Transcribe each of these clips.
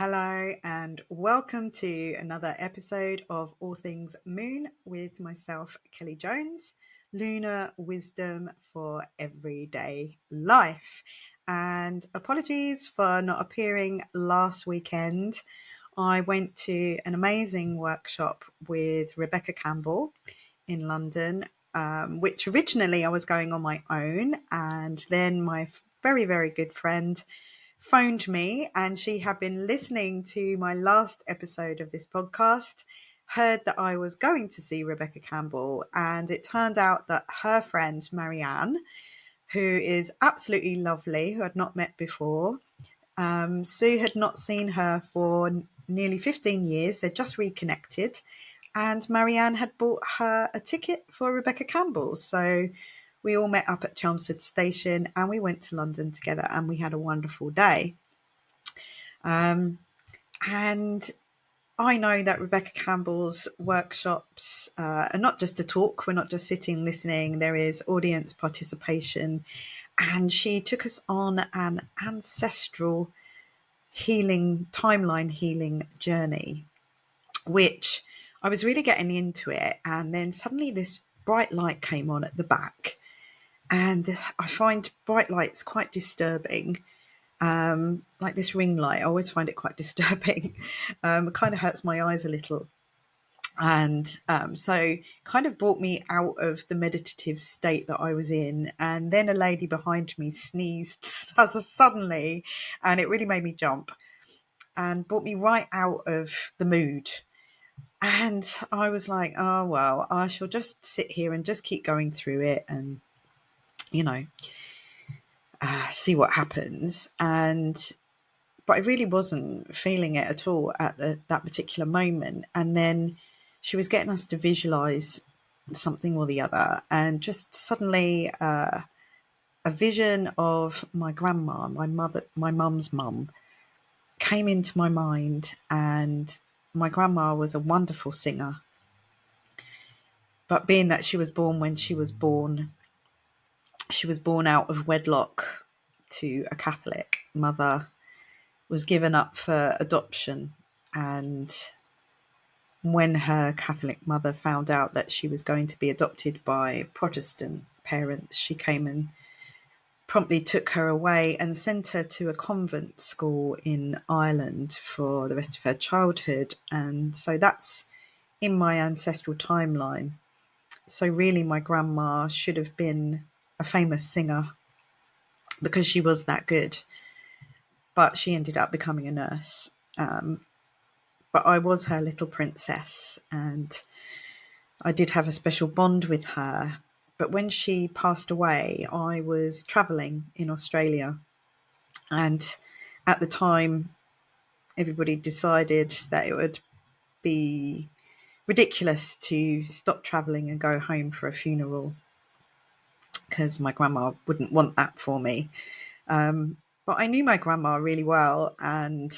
Hello, and welcome to another episode of All Things Moon with myself, Kelly Jones, Lunar Wisdom for Everyday Life. And apologies for not appearing last weekend. I went to an amazing workshop with Rebecca Campbell in London, which originally I was going on my own, and then my very, very good friend phoned me, and she had been listening to my last episode of this podcast, heard that I was going to see Rebecca Campbell, and it turned out that her friend Marianne, who is absolutely lovely, who I'd not met before, Sue had not seen her for nearly 15 years. They'd just reconnected, and Marianne had bought her a ticket for Rebecca Campbell. So we all met up at Chelmsford Station and we went to London together, and we had a wonderful day. And I know that Rebecca Campbell's workshops are not just a talk. We're not just sitting listening. There is audience participation. And she took us on an ancestral timeline healing journey, which I was really getting into it. And then suddenly this bright light came on at the back. And I find bright lights quite disturbing. Like this ring light, I always find it quite disturbing. It kind of hurts my eyes a little. And so kind of brought me out of the meditative state that I was in. And then a lady behind me sneezed suddenly, and it really made me jump and brought me right out of the mood. And I was like, oh, well, I shall just sit here and just keep going through it and, you know, see what happens. But I really wasn't feeling it at all at that particular moment. And then she was getting us to visualize something or the other, and just suddenly a vision of my grandma, my mum's mum, came into my mind. And my grandma was a wonderful singer, but being that she was born when she was born out of wedlock to a Catholic mother, was given up for adoption. And when her Catholic mother found out that she was going to be adopted by Protestant parents, she came and promptly took her away and sent her to a convent school in Ireland for the rest of her childhood. And so that's in my ancestral timeline. So really, my grandma should have been a famous singer because she was that good. But she ended up becoming a nurse. But I was her little princess, and I did have a special bond with her. But when she passed away, I was travelling in Australia. And at the time, everybody decided that it would be ridiculous to stop travelling and go home for a funeral, because my grandma wouldn't want that for me. But I knew my grandma really well, and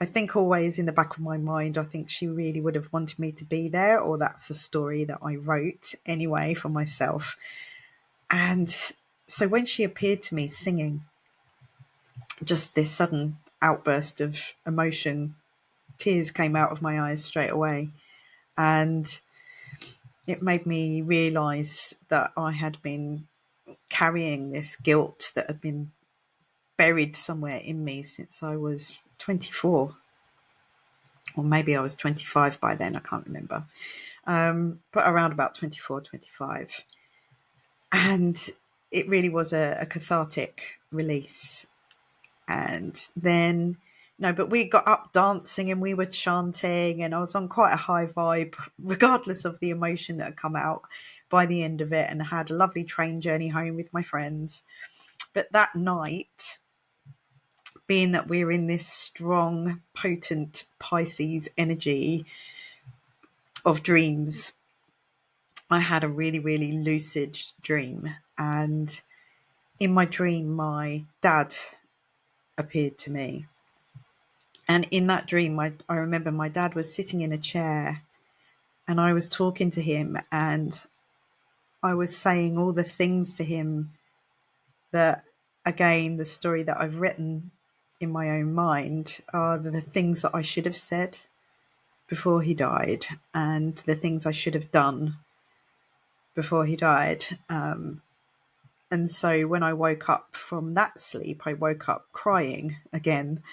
I think always in the back of my mind, I think she really would have wanted me to be there, or that's a story that I wrote anyway for myself. And so when she appeared to me singing, just this sudden outburst of emotion, tears came out of my eyes straight away. And it made me realise that I had been carrying this guilt that had been buried somewhere in me since I was 24. Or maybe I was 25 by then, I can't remember. But around about 24, 25. And it really was a cathartic release. And then, no, but we got up dancing and we were chanting, and I was on quite a high vibe, regardless of the emotion that had come out by the end of it, and had a lovely train journey home with my friends. But that night, being that we're in this strong, potent Pisces energy of dreams, I had a really, really lucid dream. And in my dream, my dad appeared to me. And in that dream, I remember my dad was sitting in a chair, and I was talking to him, and I was saying all the things to him that, again, the story that I've written in my own mind are the things that I should have said before he died and the things I should have done before he died. And so when I woke up from that sleep, I woke up crying again.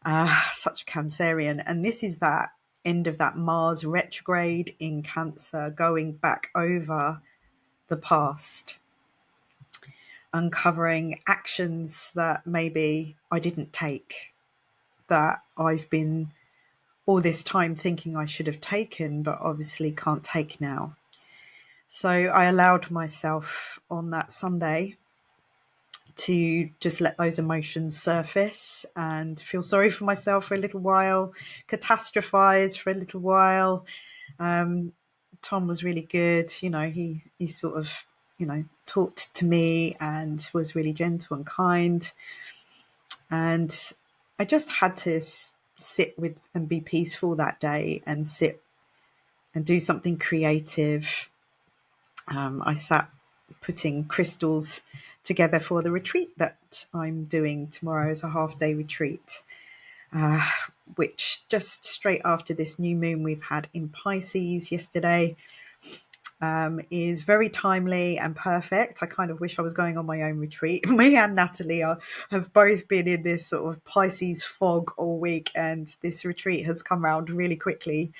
Such a Cancerian. And this is that end of that Mars retrograde in Cancer, going back over the past, uncovering actions that maybe I didn't take, that I've been all this time thinking I should have taken, but obviously can't take now. So I allowed myself on that Sunday to just let those emotions surface and feel sorry for myself for a little while, catastrophize for a little while. Tom was really good. He sort of, talked to me and was really gentle and kind. And I just had to sit with and be peaceful that day and sit and do something creative. I sat putting crystals together for the retreat that I'm doing tomorrow as a half-day retreat, which just straight after this new moon we've had in Pisces yesterday is very timely and perfect. I kind of wish I was going on my own retreat. Me and Natalie have both been in this sort of Pisces fog all week, and this retreat has come around really quickly.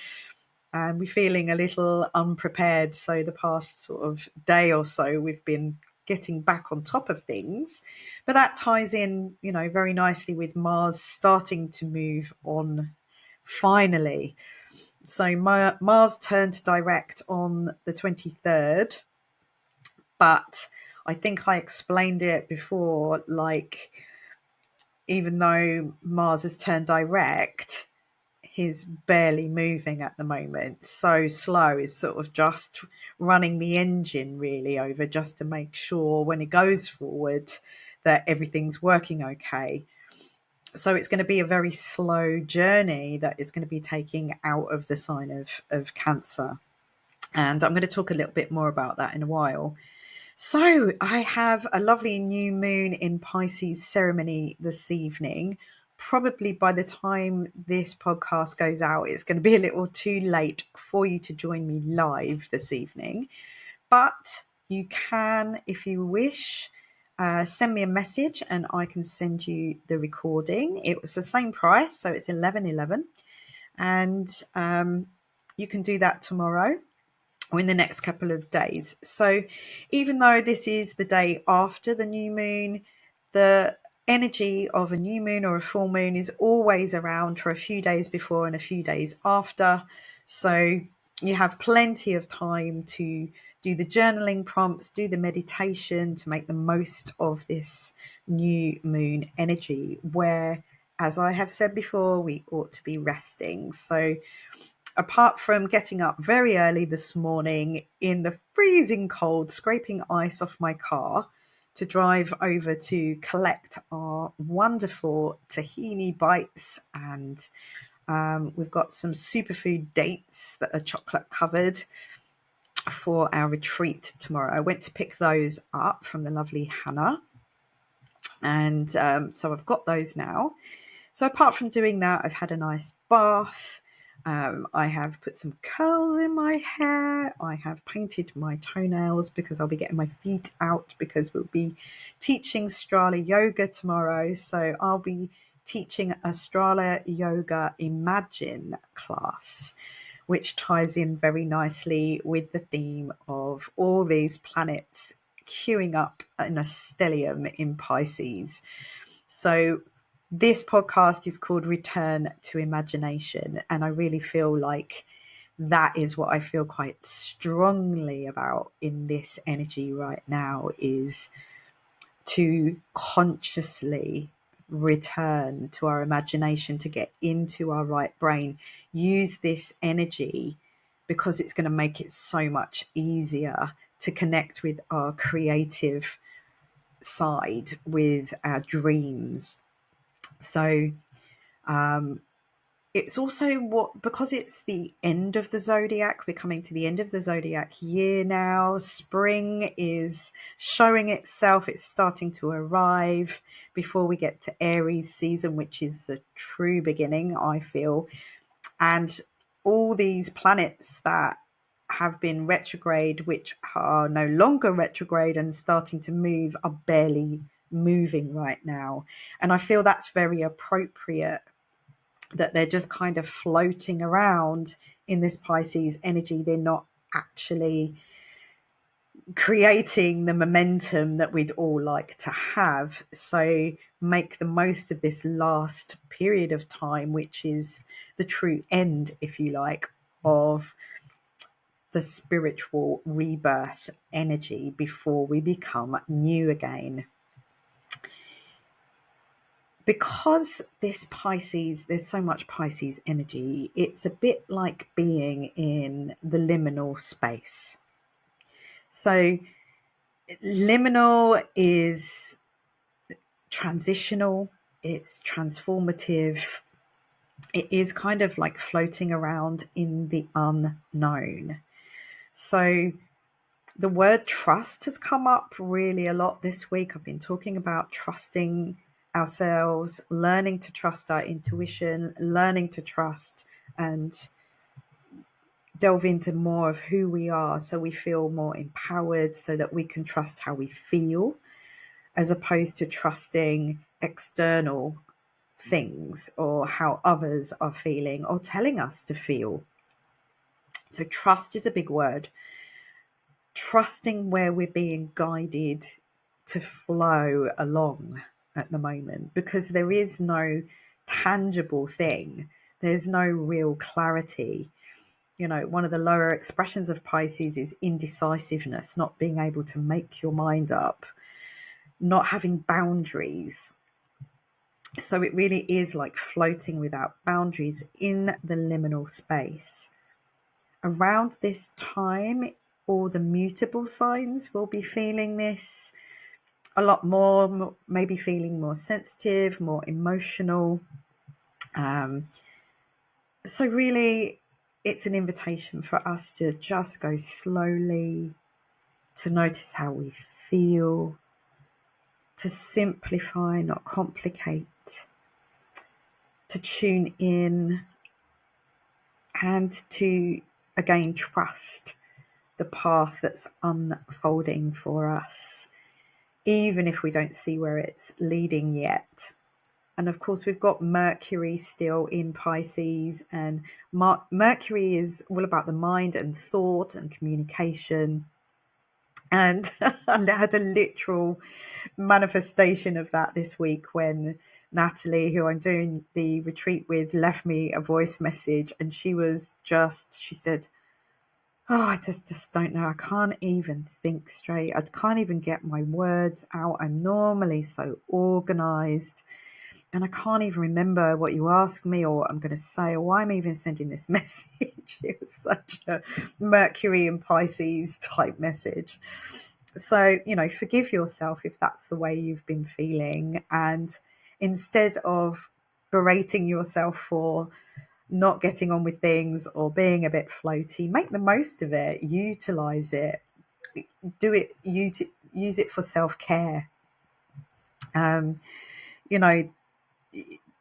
And we're feeling a little unprepared. So the past sort of day or so, we've been getting back on top of things. But that ties in, very nicely with Mars starting to move on finally. So Mars turned direct on the 23rd. But I think I explained it before, like, even though Mars has turned direct, he's barely moving at the moment. So slow, is sort of just running the engine really over just to make sure when it goes forward that everything's working okay. So it's going to be a very slow journey that is going to be taking out of the sign of Cancer. And I'm going to talk a little bit more about that in a while. So I have a lovely new moon in Pisces ceremony this evening. Probably by the time this podcast goes out, it's going to be a little too late for you to join me live this evening. But you can, if you wish, send me a message and I can send you the recording. It was the same price, so it's $11.11. And you can do that tomorrow or in the next couple of days. So even though this is the day after the new moon, the energy of a new moon or a full moon is always around for a few days before and a few days after. So you have plenty of time to do the journaling prompts, do the meditation to make the most of this new moon energy where, as I have said before, we ought to be resting. So apart from getting up very early this morning in the freezing cold, scraping ice off my car to drive over to collect our wonderful tahini bites, and we've got some superfood dates that are chocolate covered for our retreat tomorrow. I went to pick those up from the lovely Hannah, and so I've got those now. So apart from doing that, I've had a nice bath. I have put some curls in my hair. I have painted my toenails because I'll be getting my feet out because we'll be teaching Strala Yoga tomorrow. So I'll be teaching a Strala Yoga Imagine class, which ties in very nicely with the theme of all these planets queuing up in a stellium in Pisces. So this podcast is called Return to Imagination, and I really feel like that is what I feel quite strongly about in this energy right now, is to consciously return to our imagination, to get into our right brain, use this energy because it's going to make it so much easier to connect with our creative side, with our dreams. So it's also because it's the end of the zodiac, we're coming to the end of the zodiac year now. Spring is showing itself, it's starting to arrive before we get to Aries season, which is the true beginning, I feel. And all these planets that have been retrograde, which are no longer retrograde and starting to move, are barely moving right now. And I feel that's very appropriate, that they're just kind of floating around in this Pisces energy. They're not actually creating the momentum that we'd all like to have. So make the most of this last period of time, which is the true end, if you like, of the spiritual rebirth energy before we become new again. Because this Pisces, there's so much Pisces energy, it's a bit like being in the liminal space. So liminal is transitional, it's transformative, it is kind of like floating around in the unknown. So the word trust has come up really a lot this week. I've been talking about trusting ourselves, learning to trust our intuition, learning to trust and delve into more of who we are so we feel more empowered, so that we can trust how we feel, as opposed to trusting external things or how others are feeling or telling us to feel. So trust is a big word. Trusting where we're being guided to flow along at the moment, because there is no tangible thing. There's no real clarity. You know, one of the lower expressions of Pisces is indecisiveness, not being able to make your mind up, not having boundaries. So it really is like floating without boundaries in the liminal space. Around this time, all the mutable signs will be feeling this a lot more, maybe feeling more sensitive, more emotional. So really, it's an invitation for us to just go slowly, to notice how we feel, to simplify, not complicate, to tune in, and to, again, trust the path that's unfolding for us, even if we don't see where it's leading yet. And of course, we've got Mercury still in Pisces, and Mercury is all about the mind and thought and communication. And I had a literal manifestation of that this week when Natalie, who I'm doing the retreat with, left me a voice message, and she said, "Oh, I just don't know. I can't even think straight. I can't even get my words out. I'm normally so organized, and I can't even remember what you asked me or what I'm going to say, or why I'm even sending this message." It was such a Mercury and Pisces type message. So, forgive yourself if that's the way you've been feeling. And instead of berating yourself for not getting on with things or being a bit floaty, make the most of it, utilize it, do it, use it for self-care.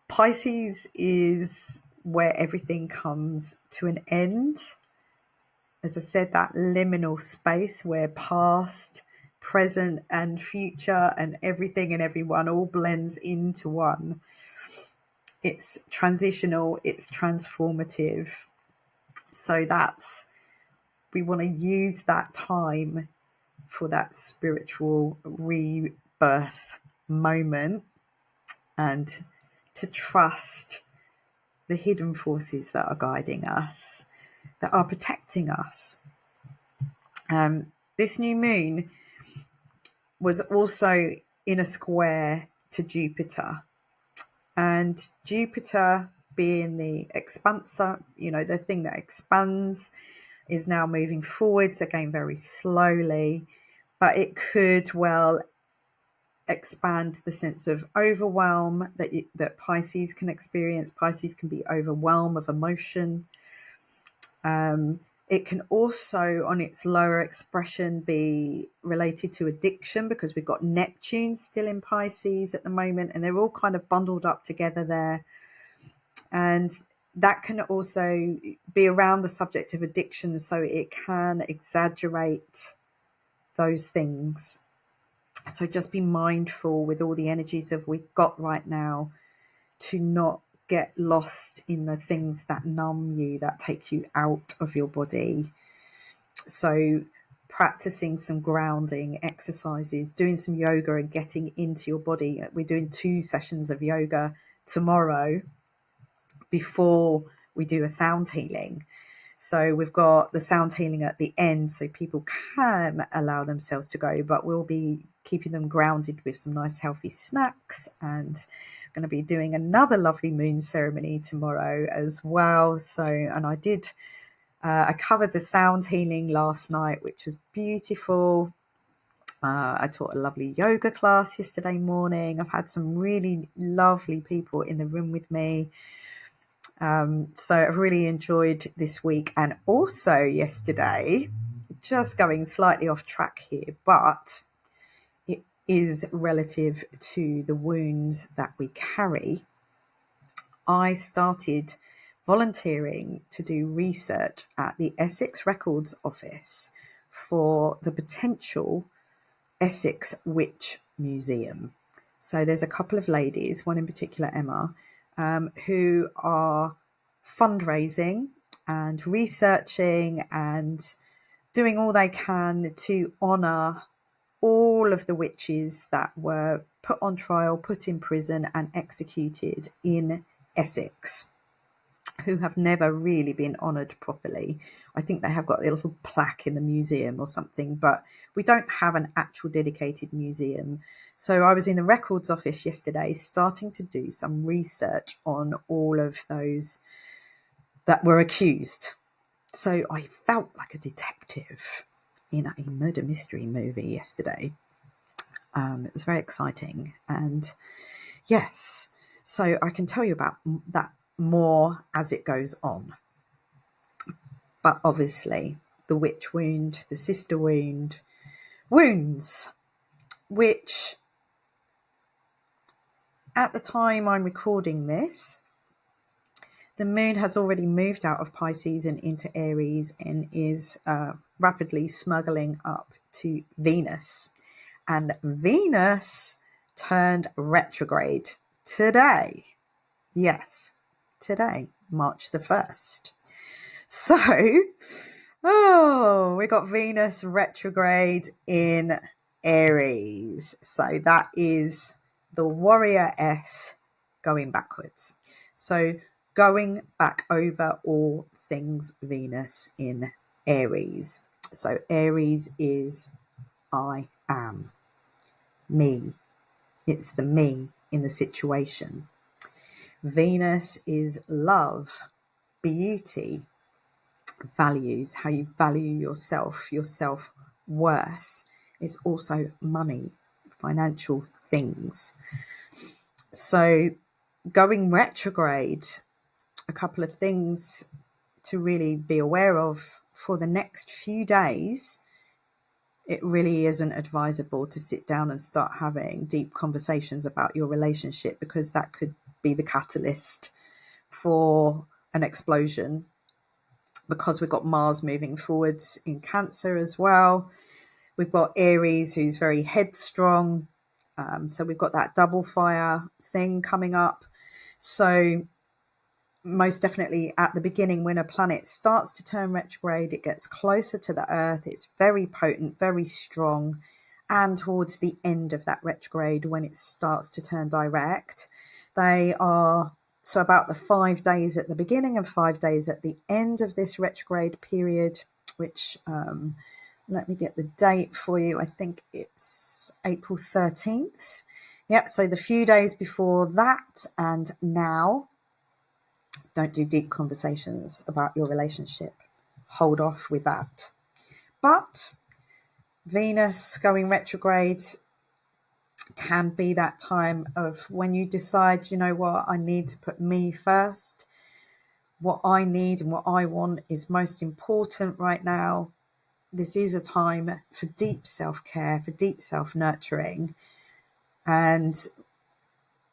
Pisces is where everything comes to an end. As I said, that liminal space where past, present, and future and everything and everyone all blends into one. It's transitional, it's transformative. So we want to use that time for that spiritual rebirth moment, and to trust the hidden forces that are guiding us, that are protecting us. This new moon was also in a square to Jupiter, and Jupiter, being the expanser, the thing that expands, is now moving forwards again very slowly, but it could well expand the sense of overwhelm that Pisces can experience. Pisces can be overwhelm of emotion. It can also, on its lower expression, be related to addiction, because we've got Neptune still in Pisces at the moment, and they're all kind of bundled up together there. And that can also be around the subject of addiction, so it can exaggerate those things. So just be mindful with all the energies that we've got right now to not get lost in the things that numb you, that take you out of your body. So practicing some grounding exercises, doing some yoga and getting into your body. We're doing 2 sessions of yoga tomorrow before we do a sound healing. So we've got the sound healing at the end, so people can allow themselves to go, but we'll be keeping them grounded with some nice healthy snacks, and going to be doing another lovely moon ceremony tomorrow as well. So, and I covered the sound healing last night, which was beautiful. I taught a lovely yoga class yesterday morning. I've had some really lovely people in the room with me. So I've really enjoyed this week, and also yesterday, just going slightly off track here, but it is relative to the wounds that we carry. I started volunteering to do research at the Essex Records Office for the potential Essex Witch Museum. So there's a couple of ladies, one in particular, Emma, who are fundraising and researching and doing all they can to honour all of the witches that were put on trial, put in prison and executed in Essex, who have never really been honoured properly. I think they have got a little plaque in the museum or something, but we don't have an actual dedicated museum. So I was in the records office yesterday starting to do some research on all of those that were accused. So I felt like a detective in a murder mystery movie yesterday. It was very exciting. And yes, so I can tell you about that more as it goes on. But obviously, the witch wound, the sister wound, wounds, which at the time I'm recording this, the moon has already moved out of Pisces and into Aries and is rapidly smuggling up to Venus. And Venus turned retrograde today. Yes, today, March the 1st. So, we got Venus retrograde in Aries. So that is the warrior S going backwards. So going back over all things Venus in Aries. So Aries is I am. Me. It's the me in the situation. Venus is love, beauty, values, how you value yourself, your self-worth. It's also money, financial things. So going retrograde, a couple of things to really be aware of for the next few days. It really isn't advisable to sit down and start having deep conversations about your relationship, because that could be the catalyst for an explosion, because we've got Mars moving forwards in Cancer as well. We've got Aries, who's very headstrong. So we've got that double fire thing coming up. So most definitely at the beginning, when a planet starts to turn retrograde, it gets closer to the Earth. It's very potent, very strong. And towards the end of that retrograde, when it starts to turn direct, they are, so about the 5 days at the beginning and 5 days at the end of this retrograde period, which, let me get the date for you. I think it's April 13th. Yep, so the few days before that and now, don't do deep conversations about your relationship. Hold off with that. But Venus going retrograde can be that time of when you decide, you know what, I need to put me first. What I need and what I want is most important right now. This is a time for deep self-care, for deep self-nurturing, and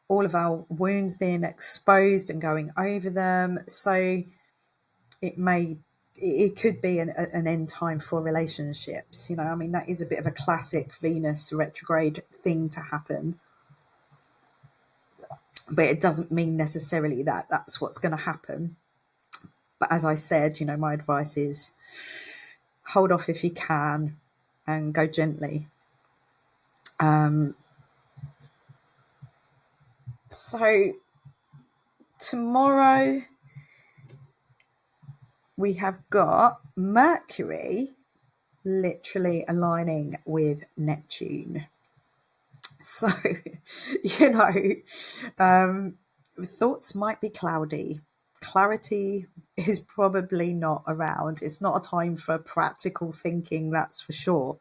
all of our wounds being exposed and going over them. So it could be an end time for relationships. I mean, that is a bit of a classic Venus retrograde thing to happen, but it doesn't mean necessarily that that's what's going to happen. But as I said, my advice is hold off if you can and go gently. So tomorrow we have got Mercury literally aligning with Neptune. So, thoughts might be cloudy. Clarity is probably not around. It's not a time for practical thinking, that's for sure.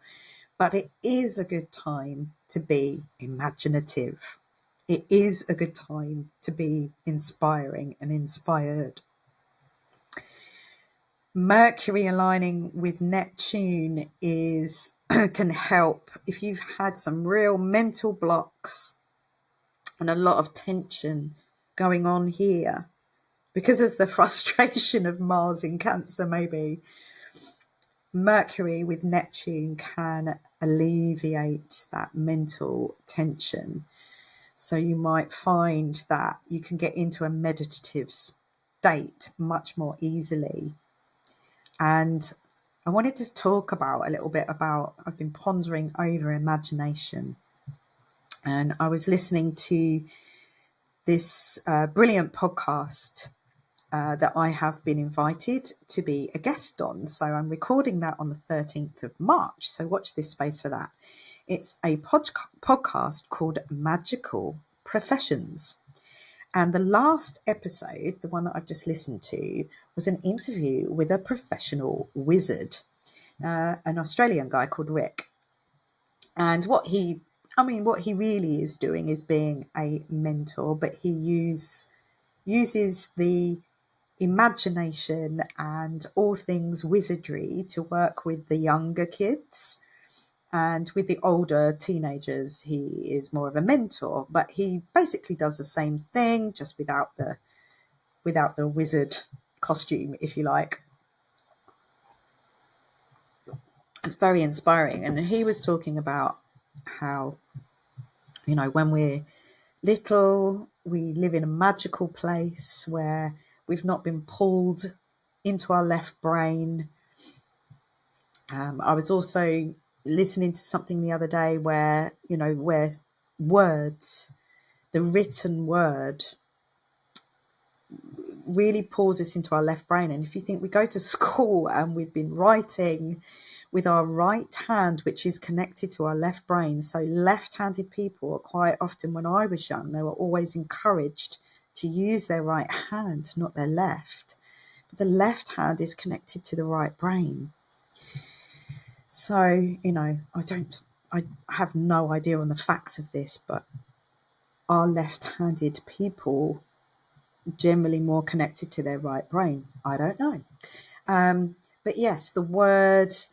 But it is a good time to be imaginative. It is a good time to be inspiring and inspired. Mercury aligning with Neptune can help if you've had some real mental blocks and a lot of tension going on here because of the frustration of Mars in Cancer. Maybe Mercury with Neptune can alleviate that mental tension. So you might find that you can get into a meditative state much more easily. And I wanted to talk a little bit about, I've been pondering over imagination. And I was listening to this brilliant podcast that I have been invited to be a guest on. So I'm recording that on the 13th of March. So watch this space for that. It's a podcast called Magical Professions. And the last episode, the one that I've just listened to, was an interview with a professional wizard, an Australian guy called Rick. And what he really is doing is being a mentor, but he uses the imagination and all things wizardry to work with the younger kids. And with the older teenagers, he is more of a mentor, but he basically does the same thing, just without the wizard costume, if you like. It's very inspiring. And he was talking about how, when we're little, we live in a magical place where we've not been pulled into our left brain. I was also listening to something the other day where words, the written word, really pulls us into our left brain. And if you think we go to school and we've been writing with our right hand, which is connected to our left brain. So left-handed people, quite often when I was young, they were always encouraged to use their right hand, not their left. But the left hand is connected to the right brain. So, I have no idea on the facts of this, but are left-handed people generally more connected to their right brain? I don't know. But yes, the words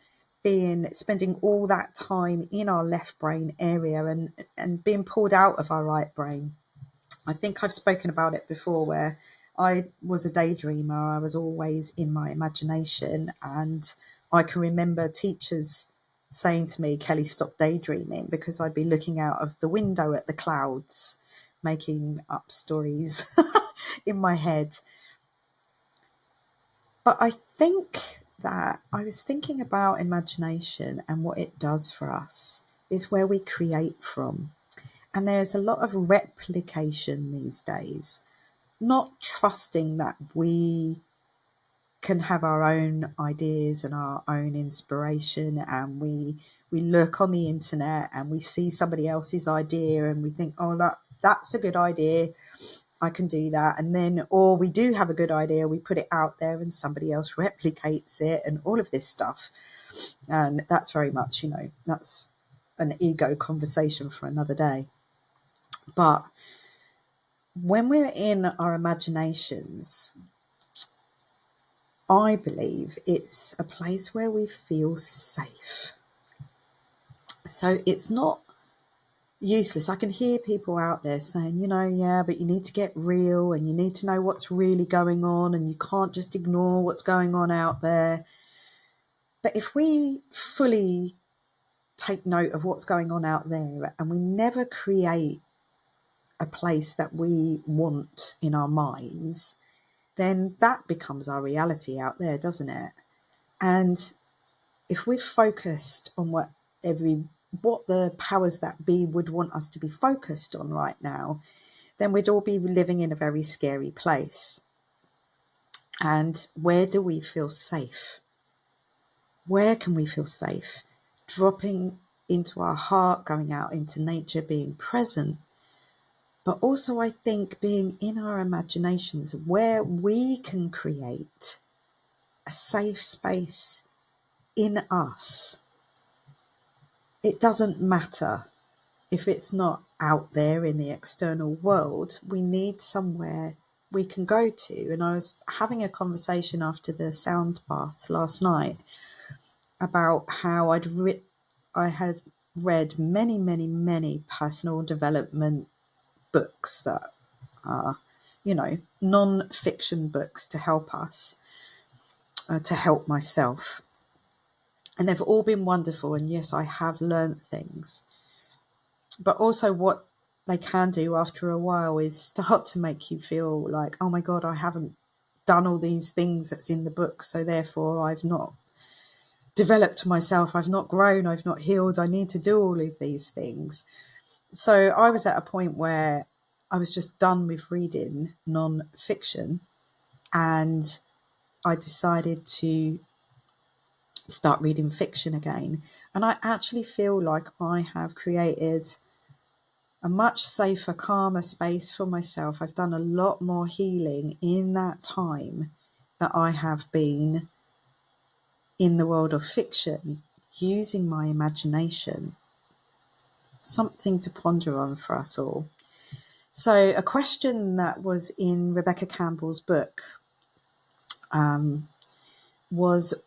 spending all that time in our left brain area and being pulled out of our right brain. I think I've spoken about it before, where I was a daydreamer. I was always in my imagination, and I can remember teachers saying to me, Kelly, stop daydreaming, because I'd be looking out of the window at the clouds, making up stories in my head. But I think that I was thinking about imagination, and what it does for us is where we create from. And there's a lot of replication these days, not trusting that we can have our own ideas and our own inspiration. And we look on the internet and we see somebody else's idea and we think, oh, that's a good idea, I can do that. And then, or we do have a good idea, we put it out there and somebody else replicates it and all of this stuff. And that's very much, that's an ego conversation for another day. But when we're in our imaginations, I believe it's a place where we feel safe. So it's not useless. I can hear people out there saying, yeah, but you need to get real and you need to know what's really going on and you can't just ignore what's going on out there. But if we fully take note of what's going on out there and we never create a place that we want in our minds, then that becomes our reality out there, doesn't it? And if we're focused on what the powers that be would want us to be focused on right now, then we'd all be living in a very scary place. And where do we feel safe? Where can we feel safe? Dropping into our heart, going out into nature, being present. But also, I think, being in our imaginations where we can create a safe space in us. It doesn't matter if it's not out there in the external world. We need somewhere we can go to. And I was having a conversation after the sound bath last night about how I had read many, many, many personal development books that are, non-fiction books to help us, to help myself. And they've all been wonderful. And yes, I have learned things. But also what they can do after a while is start to make you feel like, oh my God, I haven't done all these things that's in the book. So therefore I've not developed myself. I've not grown. I've not healed. I need to do all of these things. So I was at a point where I was just done with reading non-fiction, and I decided to start reading fiction again. And I actually feel like I have created a much safer, calmer space for myself. I've done a lot more healing in that time that I have been in the world of fiction, using my imagination. Something to ponder on for us all. So a question that was in Rebecca Campbell's book was,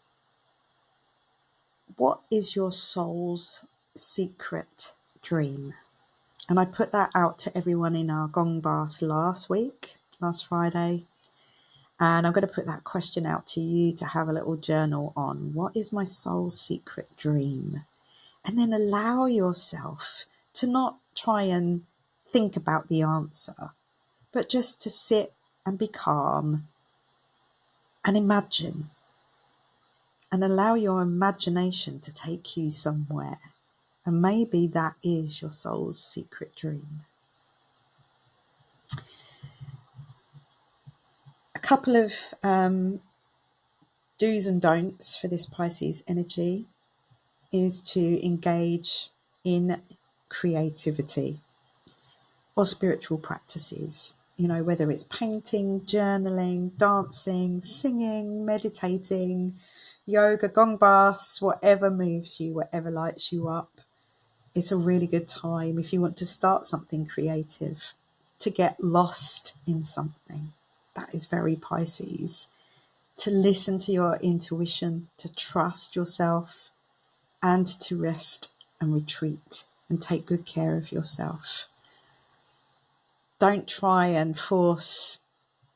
what is your soul's secret dream? And I put that out to everyone in our gong bath last Friday. And I'm going to put that question out to you to have a little journal on. What is my soul's secret dream? And then allow yourself to not try and think about the answer, but just to sit and be calm and imagine. And allow your imagination to take you somewhere. And maybe that is your soul's secret dream. A couple of do's and don'ts for this Pisces energy is to engage in creativity or spiritual practices. Whether it's painting, journaling, dancing, singing, meditating, yoga, gong baths, whatever moves you, whatever lights you up. It's a really good time if you want to start something creative, to get lost in something. That is very Pisces. To listen to your intuition, to trust yourself, and to rest and retreat and take good care of yourself. Don't try and force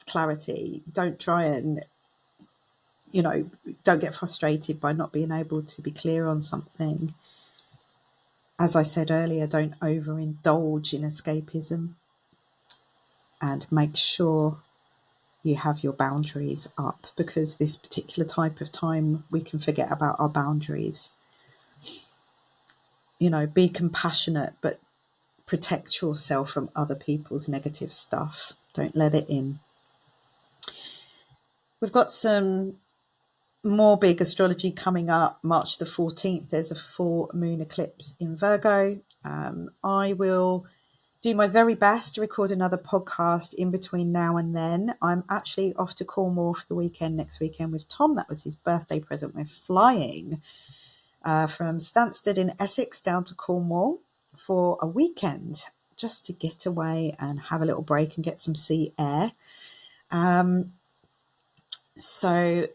clarity. Don't try and, don't get frustrated by not being able to be clear on something. As I said earlier, don't overindulge in escapism, and make sure you have your boundaries up, because this particular type of time we can forget about our boundaries. Be compassionate, but protect yourself from other people's negative stuff. Don't let it in. We've got some more big astrology coming up. March the 14th, there's a full moon eclipse in Virgo. I will do my very best to record another podcast in between now and then. I'm actually off to Cornwall for the weekend next weekend with Tom. That was his birthday present. We're flying. from Stansted in Essex down to Cornwall for a weekend, just to get away and have a little break and get some sea air. So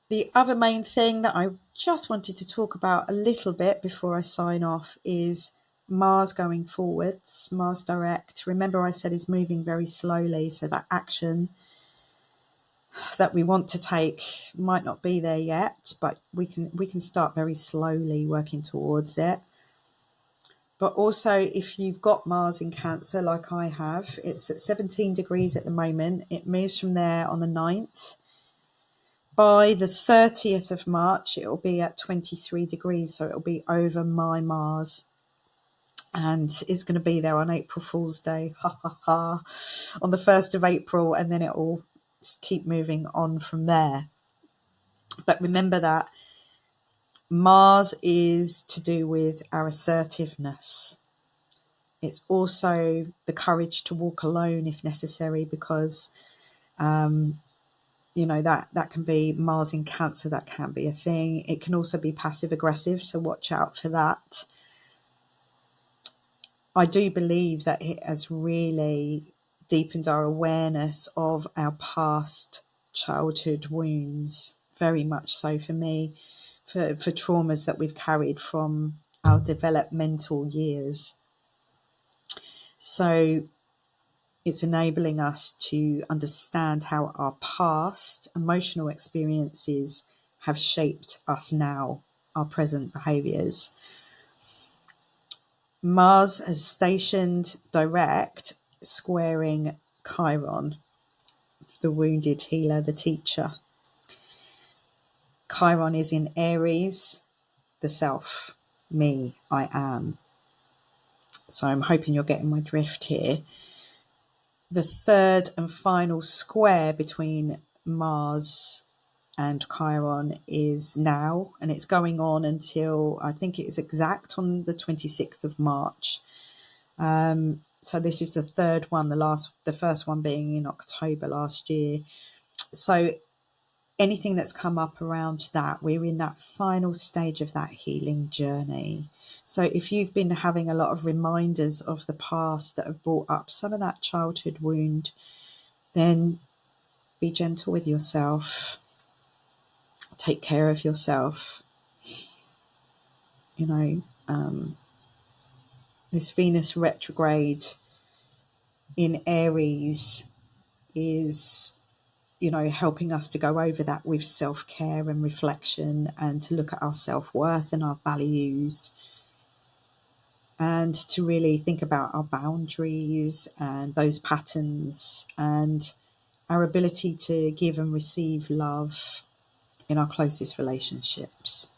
the other main thing that I just wanted to talk about a little bit before I sign off is Mars going forwards, Mars direct. Remember I said is moving very slowly, so that action that we want to take might not be there yet, but we can start very slowly working towards it. But also, if you've got Mars in Cancer like I have, it's at 17 degrees at the moment. It moves from there on the 9th. By the 30th of March, it will be at 23 degrees, so it will be over my Mars. And it's going to be there on April Fool's Day, ha ha ha, on the 1st of April, and then it will keep moving on from there. But remember that Mars is to do with our assertiveness. It's also the courage to walk alone if necessary, because that can be Mars in Cancer. That can be a thing. It can also be passive aggressive, so watch out for that. I do believe that it has really deepened our awareness of our past childhood wounds, very much so for me, for traumas that we've carried from our developmental years. So it's enabling us to understand how our past emotional experiences have shaped us now, our present behaviours. Mars has stationed direct, squaring Chiron, the wounded healer, the teacher. Chiron is in Aries, the self, me, I am. So I'm hoping you're getting my drift here. The third and final square between Mars and Chiron is now, and it's going on until, I think it is exact on the 26th of March. So this is the third one, the first one being in October last year. So anything that's come up around that, we're in that final stage of that healing journey. So if you've been having a lot of reminders of the past that have brought up some of that childhood wound, then be gentle with yourself. Take care of yourself. This Venus retrograde in Aries is, helping us to go over that with self-care and reflection, and to look at our self-worth and our values, and to really think about our boundaries and those patterns and our ability to give and receive love in our closest relationships.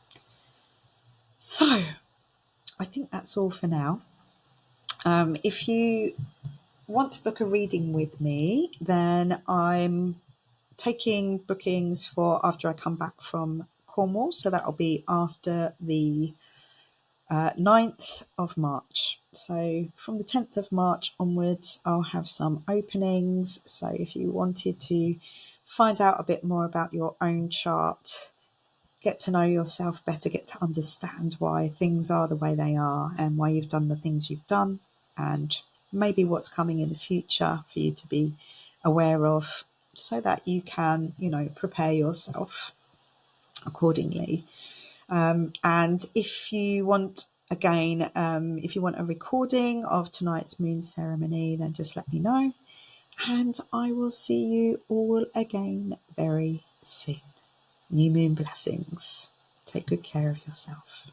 So I think that's all for now. If you want to book a reading with me, then I'm taking bookings for after I come back from Cornwall. So that'll be after the 9th of March. So from the 10th of March onwards, I'll have some openings. So if you wanted to find out a bit more about your own chart, get to know yourself better, get to understand why things are the way they are and why you've done the things you've done, and maybe what's coming in the future for you to be aware of, so that you can, prepare yourself accordingly. And if you want, if you want a recording of tonight's moon ceremony, then just let me know. And I will see you all again very soon. New moon blessings. Take good care of yourself.